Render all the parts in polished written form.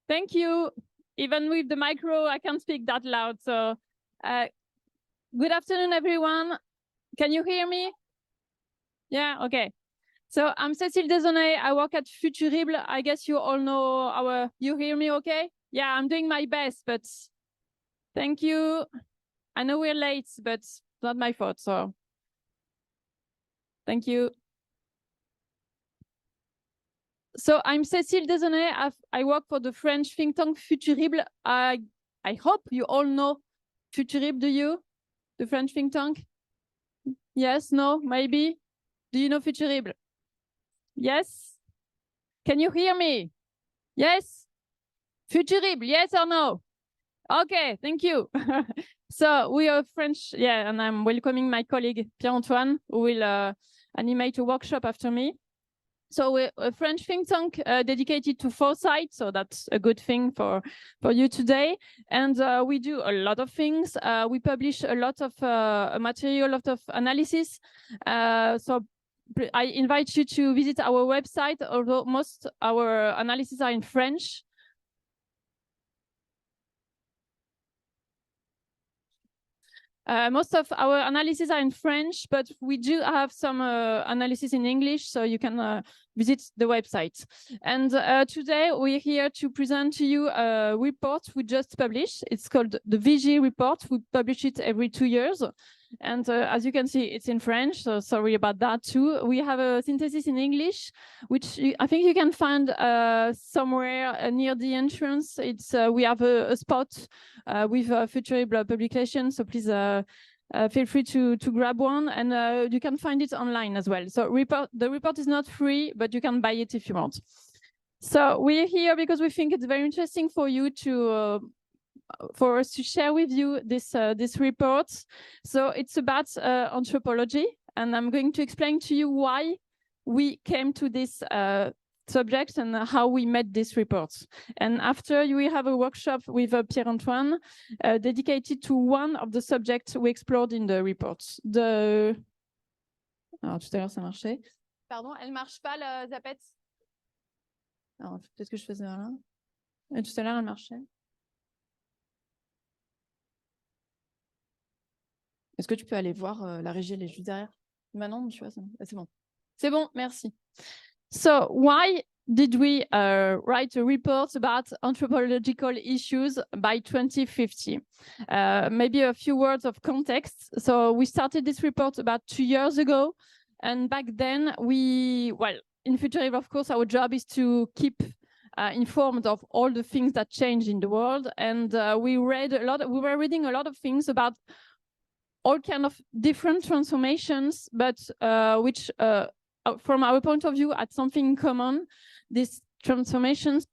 Thank you. Even with the micro, I can't speak that loud. So good afternoon, everyone. Can you hear me? Yeah, okay. So I'm Cécile Désaunay. I work at Futurible. I guess you all know you hear me okay? Yeah, I'm doing my best, but thank you. I know we're late, but it's not my fault, so thank you. So I'm Cécile Désaunay. I work for the French think tank Futurible. I hope you all know Futurible, do you? The French think tank? Yes, no, maybe? Do you know Futurible? Yes? Can you hear me? Yes? Futurible, yes or no? Okay, thank you. So we are French, yeah, and I'm welcoming my colleague Pierre-Antoine, who will animate a workshop after me. So we're a French think tank dedicated to foresight, so that's a good thing for you today. And we do a lot of things. We publish a lot of material, a lot of analysis. So I invite you to visit our website, although most our analyses are in French. Most of our analyses are in French, but we do have some analysis in English, so you can visit the website. And today we're here to present to you a report we just published. It's called the Vigie report. We publish it every 2 years. And as you can see, it's in French, so sorry about that too. We have a synthesis in English, which I think you can find somewhere near the entrance. We have a spot with Futurible publication, so please feel free to grab one, and you can find it online as well. So the report is not free, but you can buy it if you want. So we're here because we think it's very interesting for you for us to share with you this report. So it's about anthropology, and I'm going to explain to you why we came to this subject and how we made this report. And after, you will have a workshop with Pierre-Antoine dedicated to one of the subjects we explored in the report. Alors, tout à l'heure, ça marchait. Pardon, elle marche pas, la zapette? Alors, peut-être que je faisais là. Et tout à l'heure, elle marchait. Est-ce que tu peux aller voir la régie, elle est juste derrière? Maintenant, tu vois, c'est bon. C'est bon, merci. So, why did we write a report about anthropological issues by 2050? Maybe a few words of context. So, we started this report about 2 years ago. And back then, in Futurible, of course, our job is to keep informed of all the things that change in the world. And we were reading a lot of things about all kinds of different transformations, but which, from our point of view, had something in common. These transformations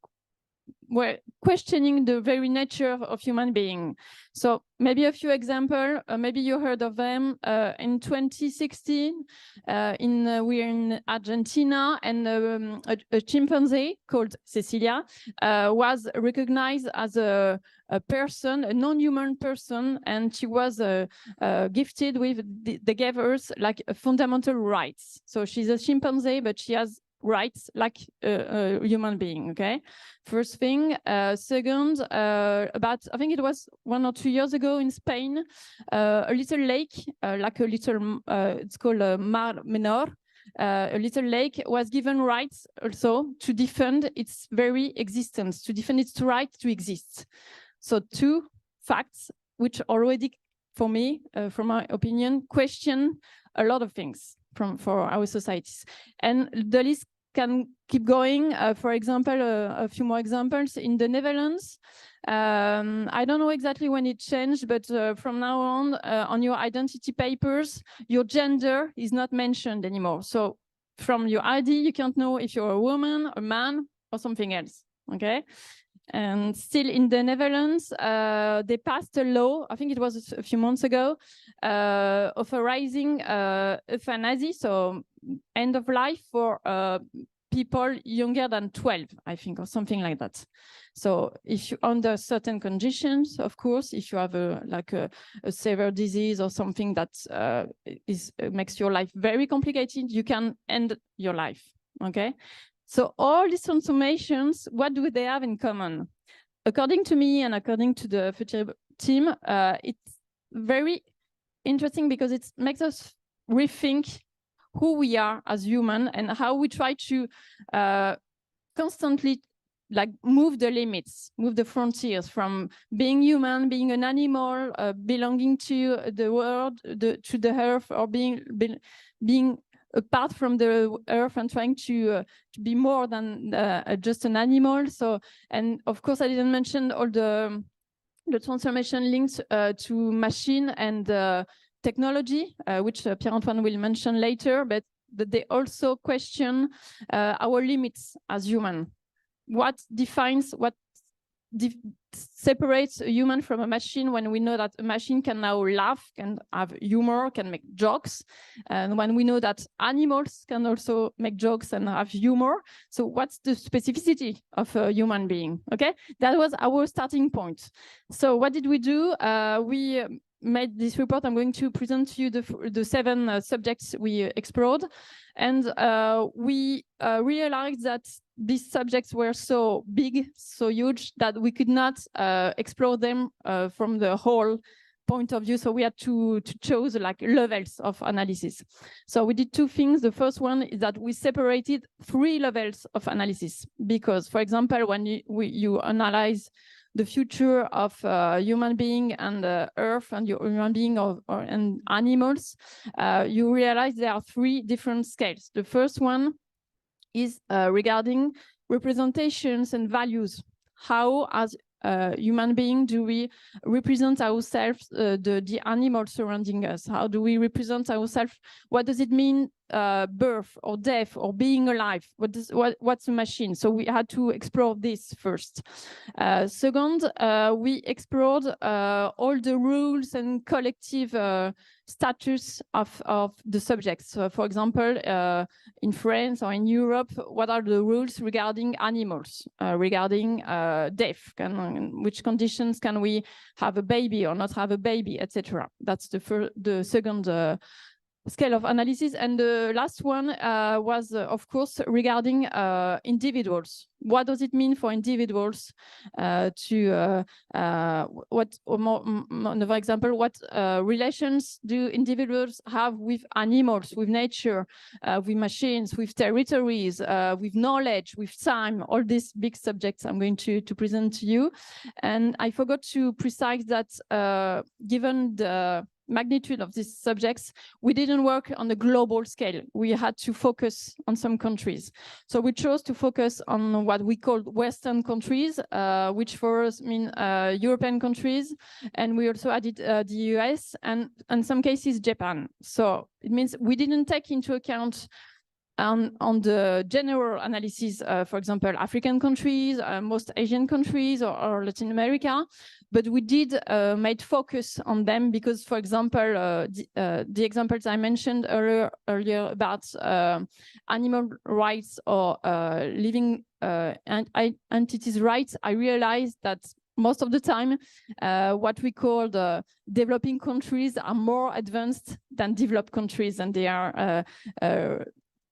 were questioning the very nature of human being. So maybe a few examples, maybe you heard of them. In 2016, we're in Argentina, and a chimpanzee called Cecilia was recognized as a person, a non-human person, and she was gifted with, they gave her like fundamental rights. So she's a chimpanzee, but she has rights like a human being, okay? First thing. Second, about, I think it was 1 or 2 years ago in Spain, a little lake, it's called Mar Menor, a little lake was given rights also to defend its very existence, to defend its right to exist. So 2 facts which already, for me, from my opinion, question a lot of things for our societies. And the list can keep going. For example, a few more examples. In the Netherlands, I don't know exactly when it changed, but from now on your identity papers, your gender is not mentioned anymore. So from your ID, you can't know if you're a woman, a man, or something else, okay? And still in the Netherlands, they passed a law, I think it was a few months ago, authorizing euthanasia, so end of life for people younger than 12, I think, or something like that. So if you under certain conditions, of course, if you have a severe disease or something that makes your life very complicated, you can end your life, okay? So all these transformations, what do they have in common? According to me and according to the Future team, it's very interesting because it makes us rethink who we are as human and how we try to constantly move the limits, move the frontiers from being human, being an animal, belonging to the world, to the earth, or being apart from the earth and trying to be more than just an animal. So, and of course, I didn't mention all the transformation linked to machine and technology, which Pierre-Antoine will mention later, but they also question our limits as human. What defines, what separates a human from a machine when we know that a machine can now laugh, can have humor, can make jokes, and when we know that animals can also make jokes and have humor. So what's the specificity of a human being? Okay, that was our starting point. So what did we do? We made this report. I'm going to present to you the 7 subjects we explored, and we realized that these subjects were so big, so huge, that we could not explore them from the whole point of view. So we had to choose levels of analysis. So we did 2 things. The first one is that we separated 3 levels of analysis, because, for example, when you analyze the future of human being and Earth and your human being and animals, you realize there are 3 different scales. The first one is regarding representations and values. How, as a human being, do we represent ourselves, the animals surrounding us? How do we represent ourselves? What does it mean, birth or death or being alive? What's a machine? So we had to explore this first. Second, we explored all the rules and collective status of the subjects. So for example, in France or in Europe, what are the rules regarding animals, regarding death? Which conditions can we have a baby or not have a baby, etc. That's the second scale of analysis. And the last one was, of course, regarding individuals. What does it mean for individuals another example, what relations do individuals have with animals, with nature, with machines, with territories, with knowledge, with time, all these big subjects I'm going to present to you. And I forgot to precise that given the magnitude of these subjects, we didn't work on a global scale. We had to focus on some countries. So we chose to focus on what we called Western countries, which for us mean European countries. And we also added the US and in some cases Japan. So it means we didn't take into account on the general analysis, for example, African countries, most Asian countries or Latin America, but we did make focus on them because, for example, the examples I mentioned earlier about animal rights or living entities' rights, I realized that most of the time, what we call the developing countries are more advanced than developed countries, and they are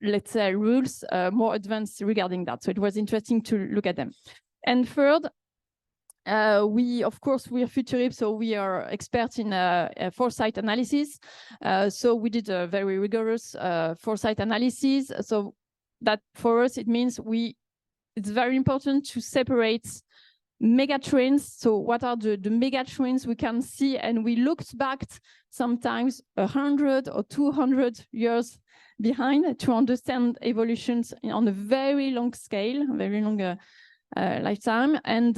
let's say, rules more advanced regarding that. So it was interesting to look at them. And third, of course, we are Futurib, so we are experts in foresight analysis. So we did a very rigorous foresight analysis. So that for us, it means it's very important to separate mega trends. So what are the mega trends we can see? And we looked back sometimes 100 or 200 years behind to understand evolutions on a very long scale, very long lifetime. And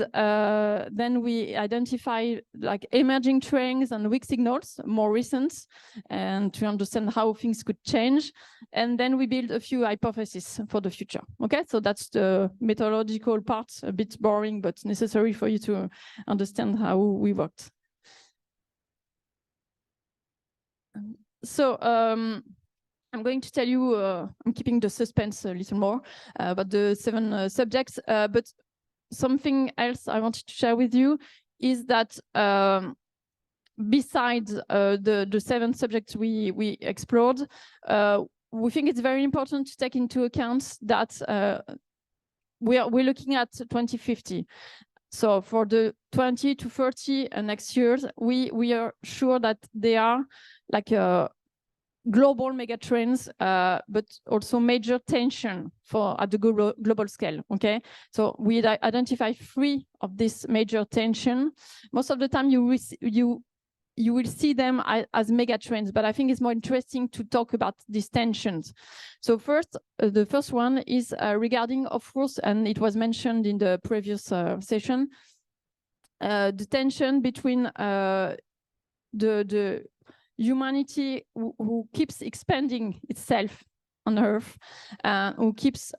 then we identify like emerging trends and weak signals, more recent, and to understand how things could change. And then we build a few hypotheses for the future. Okay, so that's the methodological part, a bit boring, but necessary for you to understand how we worked. So I'm going to tell you, I'm keeping the suspense a little more about the 7 subjects, but something else I wanted to share with you is that besides the 7 subjects we explored, we think it's very important to take into account that we're looking at 2050. So for the 20 to 30 next years, we are sure that they are like global megatrends, but also major tension at the global scale. Okay, so we identify 3 of this major tension. Most of the time, you will see them as megatrends, but I think it's more interesting to talk about these tensions. So first, the first one is regarding, of course, and it was mentioned in the previous session, the tension between the humanity who keeps expanding itself on Earth, who keeps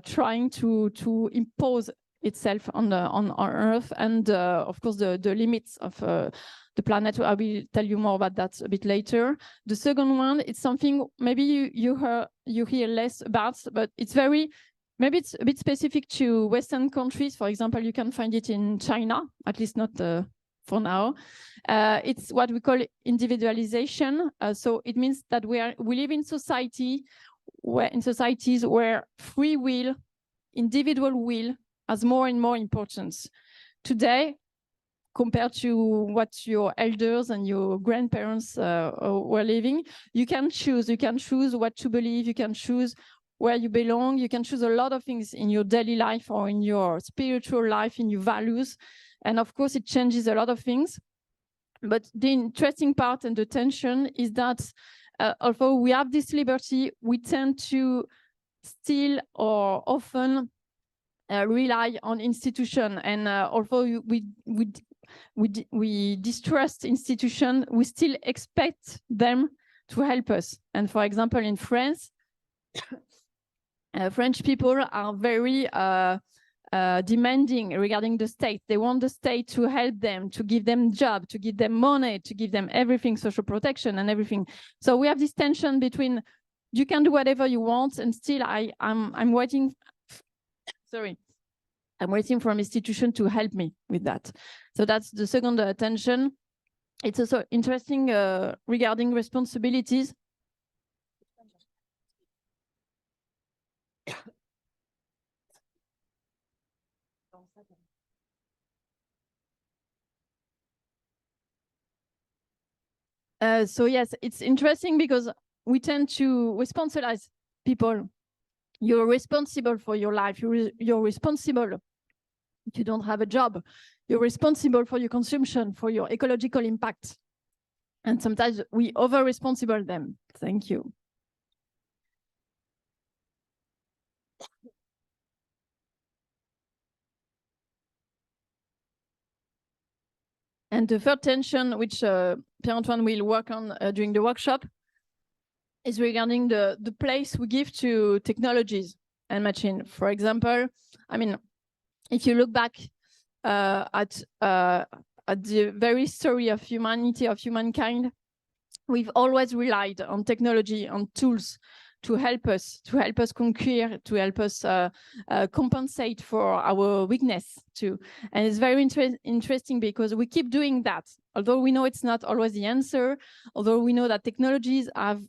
trying to impose itself on Earth, and of course the limits of the planet. I will tell you more about that a bit later. The second one, it's something maybe you hear less about, but it's maybe it's a bit specific to Western countries. For example, you can find it in China, at least not for now. It's what we call individualization. So it means that we live in societies where free will, individual will, has more and more importance. Today, compared to what your elders and your grandparents were living, you can choose what to believe, you can choose where you belong, you can choose a lot of things in your daily life or in your spiritual life, in your values. And of course, it changes a lot of things. But the interesting part and the tension is that although we have this liberty, we tend to still or often rely on institutions. And although we distrust institutions, we still expect them to help us. And for example, in France, French people are very demanding regarding the state. They want the state to help them, to give them job, to give them money, to give them everything, social protection and everything. So we have this tension between you can do whatever you want, and still I'm waiting. Sorry, I'm waiting for an institution to help me with that. So that's the second tension. It's also interesting regarding responsibilities. So yes, it's interesting because we tend to responsibilize people. You're responsible for your life. You're responsible if you don't have a job. You're responsible for your consumption, for your ecological impact. And sometimes we over-responsible them. Thank you. And the third tension, which Pierre-Antoine will work on during the workshop, is regarding the place we give to technologies and machine. For example, I mean, if you look back at the very story of humanity, of humankind, we've always relied on technology, on tools to help us conquer, to help us compensate for our weakness too. And it's very interesting because we keep doing that. Although we know it's not always the answer, although we know that technologies have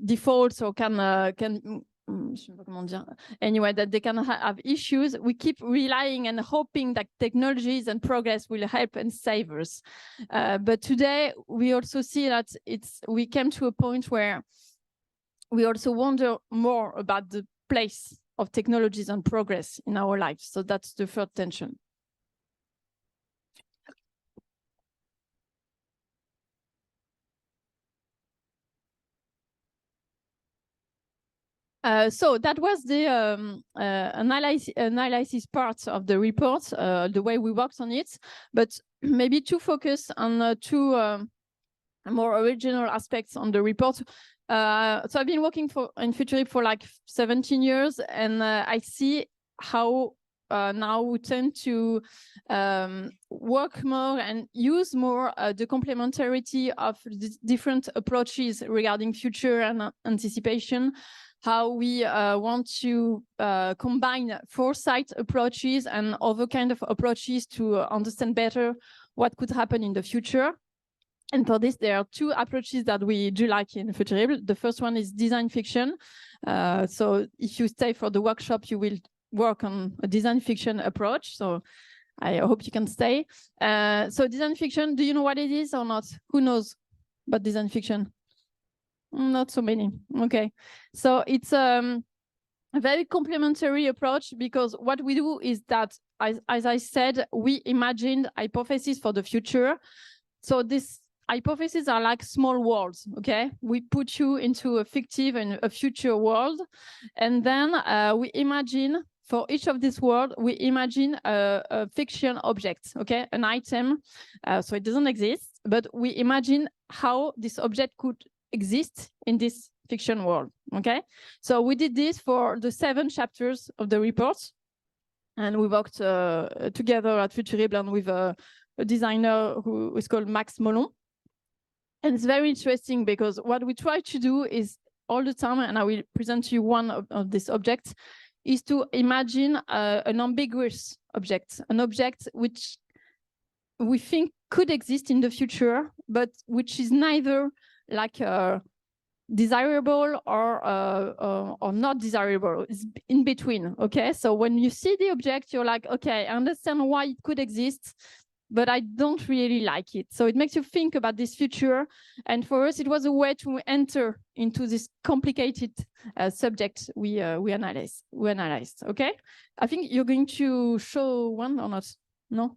defaults or can anyway, that they can have issues, we keep relying and hoping that technologies and progress will help and save us. But today, we also see that we came to a point where we also wonder more about the place of technologies and progress in our lives. So that's the third tension. So that was the analysis part of the report, the way we worked on it, but maybe to focus on two more original aspects on the report. So I've been working in Futurib for like 17 years, and I see how now we tend to work more and use more the complementarity of the different approaches regarding future and anticipation, how we want to combine foresight approaches and other kind of approaches to understand better what could happen in the future. And for this, there are two approaches that we do like in Futurib. The first one is design fiction. So if you stay for the workshop, you will work on a design fiction approach. So I hope you can stay. So design fiction, do you know what it is or not? Who knows about design fiction? Not so many. Okay. So it's a very complementary approach, because what we do is that, as I said, we imagined hypotheses for the future. So this hypotheses are like small worlds, okay? We put you into a fictive and a future world, and then we imagine, for each of these worlds, we imagine a fiction object, okay? An item, so it doesn't exist, but we imagine how this object could exist in this fiction world, okay? So we did this for the 7 chapters of the report, and we worked together at Futurib and with a designer who is called Max Molon. And it's very interesting, because what we try to do is all the time, and I will present to you one of these objects, is to imagine an ambiguous object, an object which we think could exist in the future, but which is neither like desirable or not desirable. It's in between, okay? So when you see the object, you're like, okay, I understand why it could exist, but I don't really like it. So it makes you think about this future. And for us, it was a way to enter into this complicated subject we analyzed. Okay? I think you're going to show one or not? No?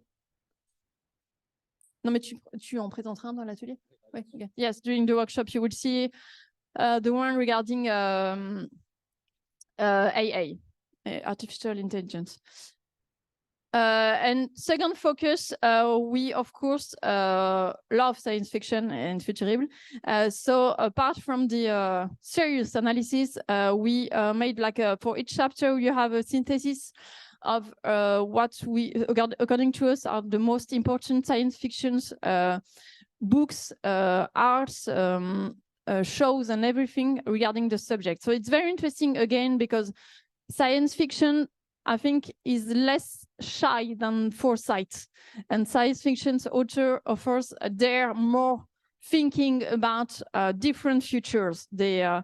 Non, mais tu en présenteras un dans l'atelier? Oui, okay. Yes, during the workshop, you will see the one regarding AA, artificial intelligence. And second focus, we of course love science fiction and Futurib. So apart from the serious analysis, we made like for each chapter you have a synthesis of what we, according to us, are the most important science fictions, books, arts, shows, and everything regarding the subject. So it's very interesting again, because science fiction, I think, is less shy than foresight, and science fiction's author offers they're more thinking about different futures. They're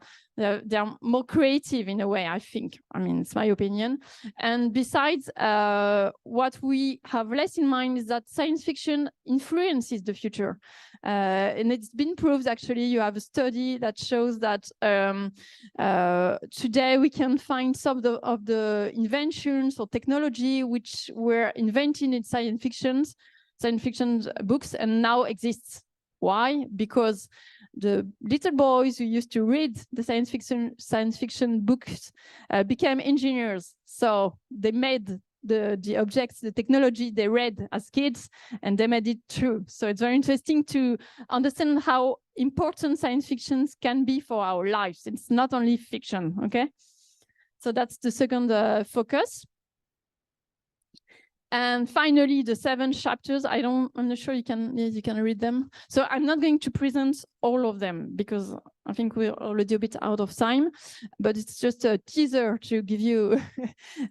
more creative in a way, I think. I mean, it's my opinion. And besides, what we have less in mind is that science fiction influences the future. And it's been proved, actually. You have a study that shows that today we can find some of the inventions or technology which were invented in science fiction books and now exists. Why? Because the little boys who used to read the science fiction books became engineers. So they made the objects, the technology they read as kids, and they made it true. So it's very interesting to understand how important science fiction can be for our lives. It's not only fiction, okay? So that's the second focus. And finally, the 7 chapters. I'm not sure you can read them. So I'm not going to present all of them, because I think we're already a bit out of time, but it's just a teaser to give you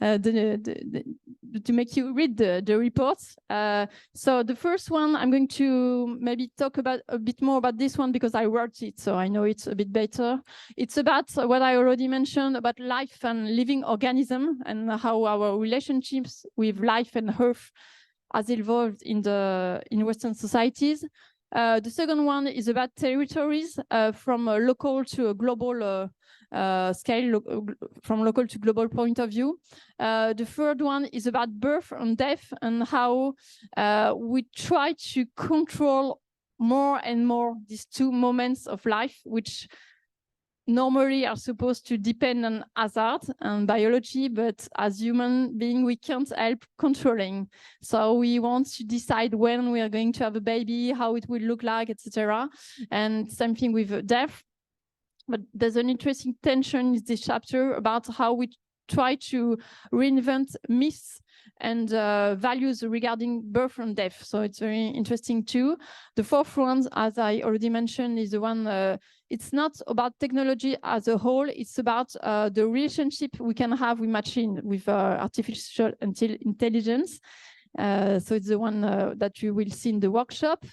to make you read the reports. So the first one, I'm going to maybe talk about a bit more about this one, because I wrote it, so I know it a bit better. It's about what I already mentioned about life and living organism, and how our relationships with life and earth has evolved in Western societies. The second one is about territories, from a local to a global scale from local to global point of view. The third one is about birth and death and how we try to control more and more these two moments of life, which normally are supposed to depend on hazard and biology, but as human beings, we can't help controlling. So we want to decide when we are going to have a baby, how it will look like, etc. And same thing with death. But there's an interesting tension in this chapter about how we try to reinvent myths and values regarding birth and death. So it's very interesting too. The fourth one, as I already mentioned, is the one, it's not about technology as a whole, it's about the relationship we can have with machine, with artificial intelligence. So it's the one that you will see in the workshop.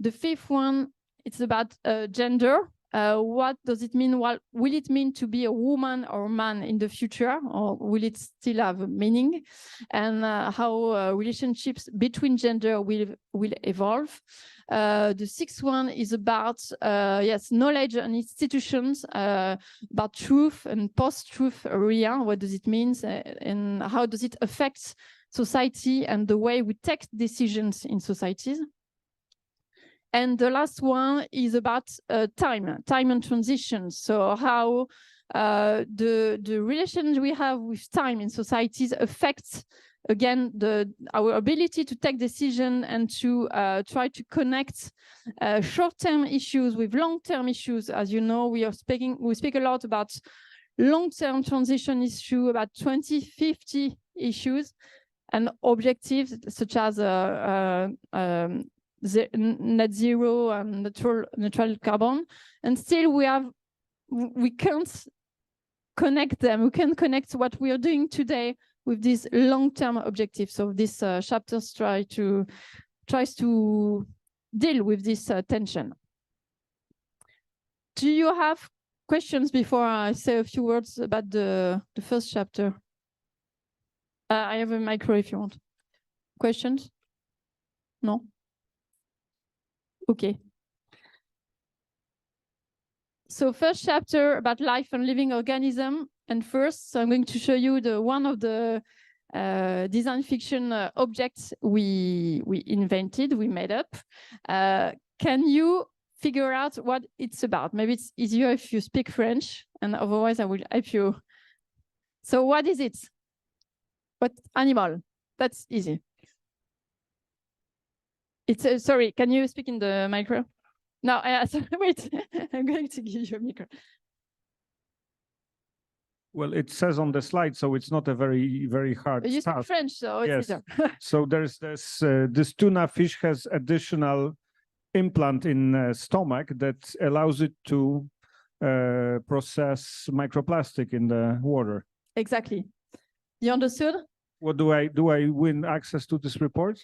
The fifth one, it's about gender. What does it mean? What will it mean to be a woman or a man in the future, or will it still have a meaning? And how relationships between gender will evolve. The sixth one is about knowledge and institutions, about truth and post-truth area. What does it mean, and how does it affect society and the way we take decisions in societies? And the last one is about time and transition. So how the relations we have with time in societies affects, again, our ability to take decision and to try to connect short-term issues with long-term issues. As you know, we speak a lot about long-term transition issue, about 2050 issues and objectives such as net zero and neutral carbon, and still we can't connect them. We can't connect what we are doing today with these long-term objectives. So this chapter tries to deal with this tension. Do you have questions before I say a few words about the first chapter? I have a micro if you want. Questions? No? Okay. So first chapter about life and living organism. And first, so I'm going to show you one of the design fiction objects we invented, we made up. Can you figure out what it's about? Maybe it's easier if you speak French, and otherwise I will help you. So what is it? What animal? That's easy. It's sorry, can you speak in the micro? No, wait, I'm going to give you a micro. Well, it says on the slide, so it's not a very hard You task. speak French, so it's easier. So there's this tuna fish has additional implant in stomach that allows it to process microplastic in the water. Exactly. You understood? What do I win access to this report?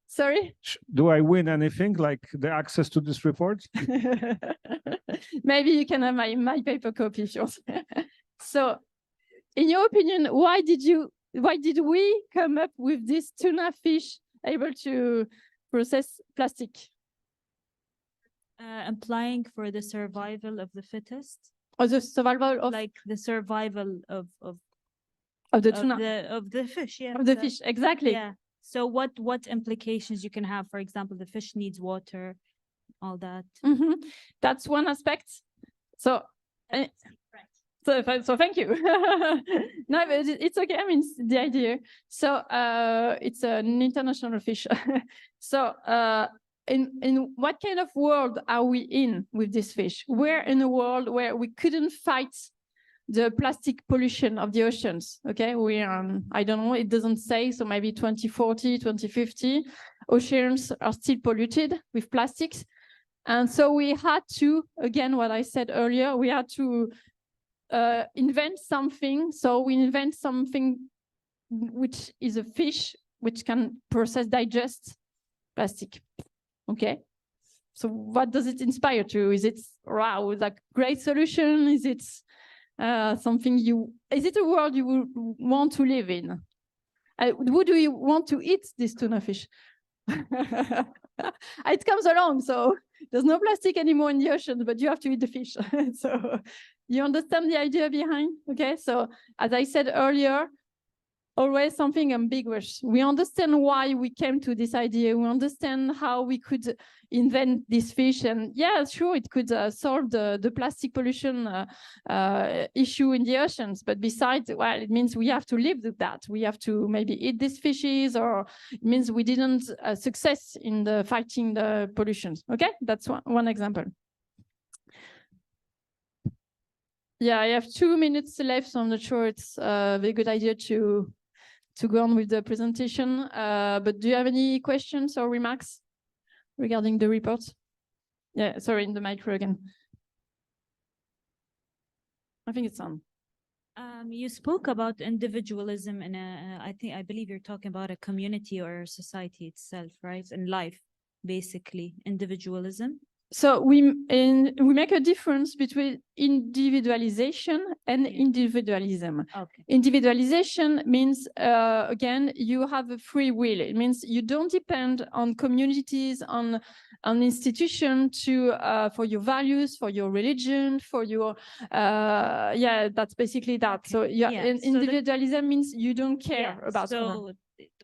Sorry? Do I win anything like the access to this report? Maybe you can have my paper copy if you want. So, in your opinion, why did we come up with this tuna fish able to process plastic? Implying for the survival of the fittest. Or the survival of, like the survival of the tuna, of the fish, yeah. Of the fish, exactly. Yeah. So what implications you can have? For example, the fish needs water, all that. Mm-hmm. That's one aspect. So, so thank you. No, but it's okay. I mean, it's the idea. So it's an international fish. So in what kind of world are we in with this fish? We're in a world where we couldn't fight the plastic pollution of the oceans. Okay, we are, I don't know, it doesn't say, so maybe 2040, 2050, oceans are still polluted with plastics. And so we had to, again, what I said earlier, we had to invent something. So we invent something which is a fish which can process, digest plastic. Okay. So what does it inspire to? Is it, wow, like great solution? Is it something is it a world you would want to live in? Would we want to eat this tuna fish? It comes along, so there's no plastic anymore in the ocean, but you have to eat the fish. So You understand the idea behind? Okay, so as I said earlier, always something ambiguous. We understand why we came to this idea. We understand how we could invent this fish. And yeah, sure, it could solve the plastic pollution issue in the oceans. But besides, well, it means we have to live with that. We have to maybe eat these fishes, or it means we didn't success in the fighting the pollution. Okay, that's one example. Yeah, I have 2 minutes left, so I'm not sure it's a very good idea to go on with the presentation. But do you have any questions or remarks regarding the report? Yeah, sorry, in the micro again. I think it's on. You spoke about individualism, and I believe you're talking about a community or a society itself, right? And life, basically, individualism. So we make a difference between individualization and individualism. Okay. Individualization means, again, you have a free will. It means you don't depend on communities, on institution for your values, for your religion, for your yeah, that's basically that. Okay. So yeah, Yeah, individualism means you don't care about. So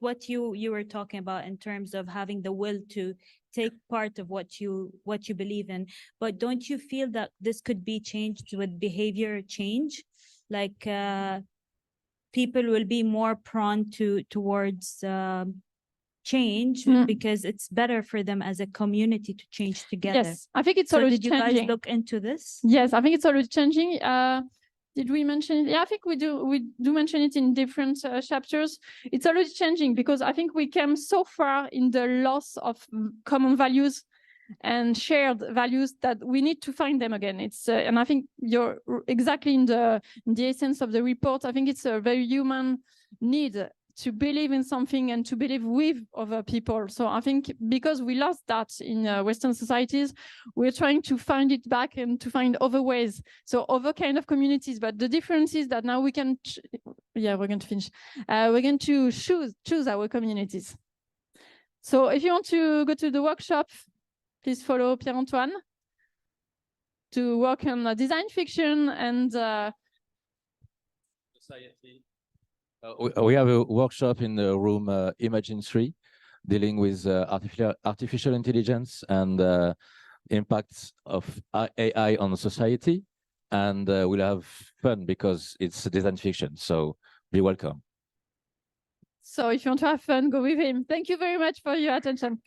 what you were talking about in terms of having the will to take part of what you believe in, but don't you feel that this could be changed with behavior change? Like people will be more prone towards change because it's better for them as a community to change together. Yes, I think it's already changing. Did you guys look into this? Yes, I think it's already changing. Did we mention it? Yeah, I think we do mention it in different chapters. It's already changing because I think we came so far in the loss of common values and shared values that we need to find them again. It's and I think you're exactly in the essence of the report. I think it's a very human need to believe in something and to believe with other people. So I think because we lost that in Western societies, we're trying to find it back and to find other ways. So other kind of communities, but the difference is that now we can, yeah, we're going to finish. We're going to choose our communities. So if you want to go to the workshop, please follow Pierre-Antoine to work on design fiction and society. We have a workshop in the room Imaginaries dealing with artificial intelligence and impacts of AI on society. And we'll have fun because it's design fiction. So be welcome. So if you want to have fun, go with him. Thank you very much for your attention.